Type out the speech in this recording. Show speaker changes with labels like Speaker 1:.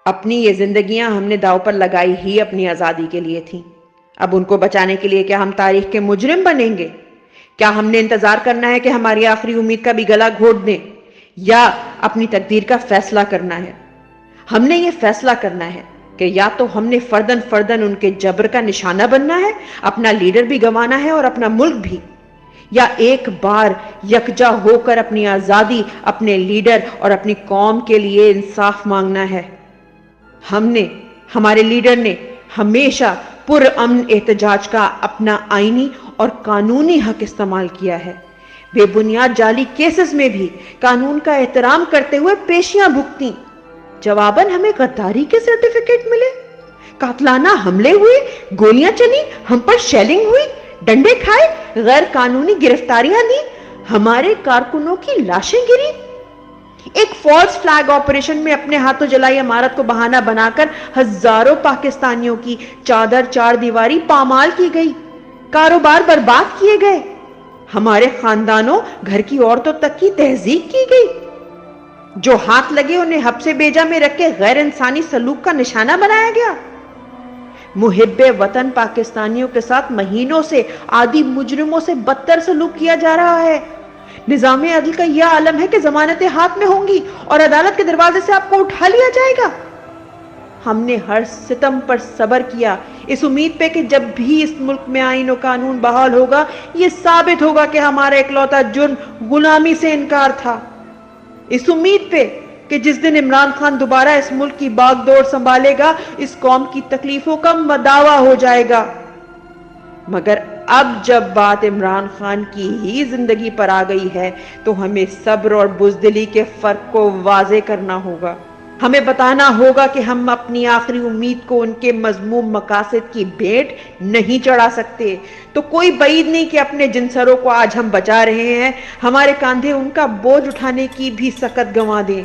Speaker 1: اپنی یہ زندگیاں ہم نے داؤ پر لگائی ہی اپنی آزادی کے لیے تھیں۔ اب ان کو بچانے کے لیے کیا ہم تاریخ کے مجرم بنیں گے؟ کیا ہم نے انتظار کرنا ہے کہ ہماری آخری امید کا بھی گلا گھونٹ دیں، یا اپنی تقدیر کا فیصلہ کرنا ہے؟ ہم نے یہ فیصلہ کرنا ہے کہ یا تو ہم نے فردن فردن ان کے جبر کا نشانہ بننا ہے، اپنا لیڈر بھی گنوانا ہے اور اپنا ملک بھی، یا ایک بار یکجا ہو کر اپنی آزادی، اپنے لیڈر اور اپنی قوم کے لیے انصاف مانگنا ہے۔ ہمارے لیڈر نے ہمیشہ پرامن احتجاج کا اپنا آئینی اور قانونی حق استعمال کیا ہے، بے بنیاد جعلی کیسز میں بھی قانون کا احترام کرتے ہوئے پیشیاں بھگتیں۔ جواباً ہمیں غداری کے سرٹیفکیٹ ملے، قاتلانہ حملے ہوئے، گولیاں چلی، ہم پر شیلنگ ہوئی، ڈنڈے کھائے، غیر قانونی گرفتاریاں دی، ہمارے کارکنوں کی لاشیں گری۔ ایک فالس فلیگ آپریشن میں اپنے ہاتھوں جلائی عمارت کو بہانہ بنا کر ہزاروں پاکستانیوں کی چادر چار دیواری پامال کی گئی، کاروبار برباد کیے گئے، ہمارے خاندانوں، گھر کی عورتوں تک کی تہذیب کی گئی۔ جو ہاتھ لگے انہیں حبس بیجا میں رکھ کے غیر انسانی سلوک کا نشانہ بنایا گیا۔ محب وطن پاکستانیوں کے ساتھ مہینوں سے عادی مجرموں سے بدتر سلوک کیا جا رہا ہے۔ نظام عدل کا یہ عالم ہے کہ ضمانتیں ہاتھ میں ہوں گی اور عدالت کے دروازے سے آپ کو اٹھا لیا جائے گا۔ ہم نے ہر ستم پر صبر کیا، اس امید پہ کہ جب بھی اس ملک میں آئین و قانون بحال ہوگا، یہ ثابت ہوگا کہ ہمارا اکلوتا جرم غلامی سے انکار تھا، اس امید پہ کہ جس دن عمران خان دوبارہ اس ملک کی باغ دوڑ سنبھالے گا، اس قوم کی تکلیفوں کا مداوع ہو جائے گا۔ مگر اب جب بات عمران خان کی ہی زندگی پر آ گئی ہے تو ہمیں صبر اور بزدلی کے فرق کو واضح کرنا ہوگا۔ ہمیں بتانا ہوگا کہ ہم اپنی آخری امید کو ان کے مذموم مقاصد کی بھیٹ نہیں چڑھا سکتے۔ تو کوئی بعید نہیں کہ اپنے جن سروں کو آج ہم بچا رہے ہیں، ہمارے کاندھے ان کا بوجھ اٹھانے کی بھی سکت گنوا دیں۔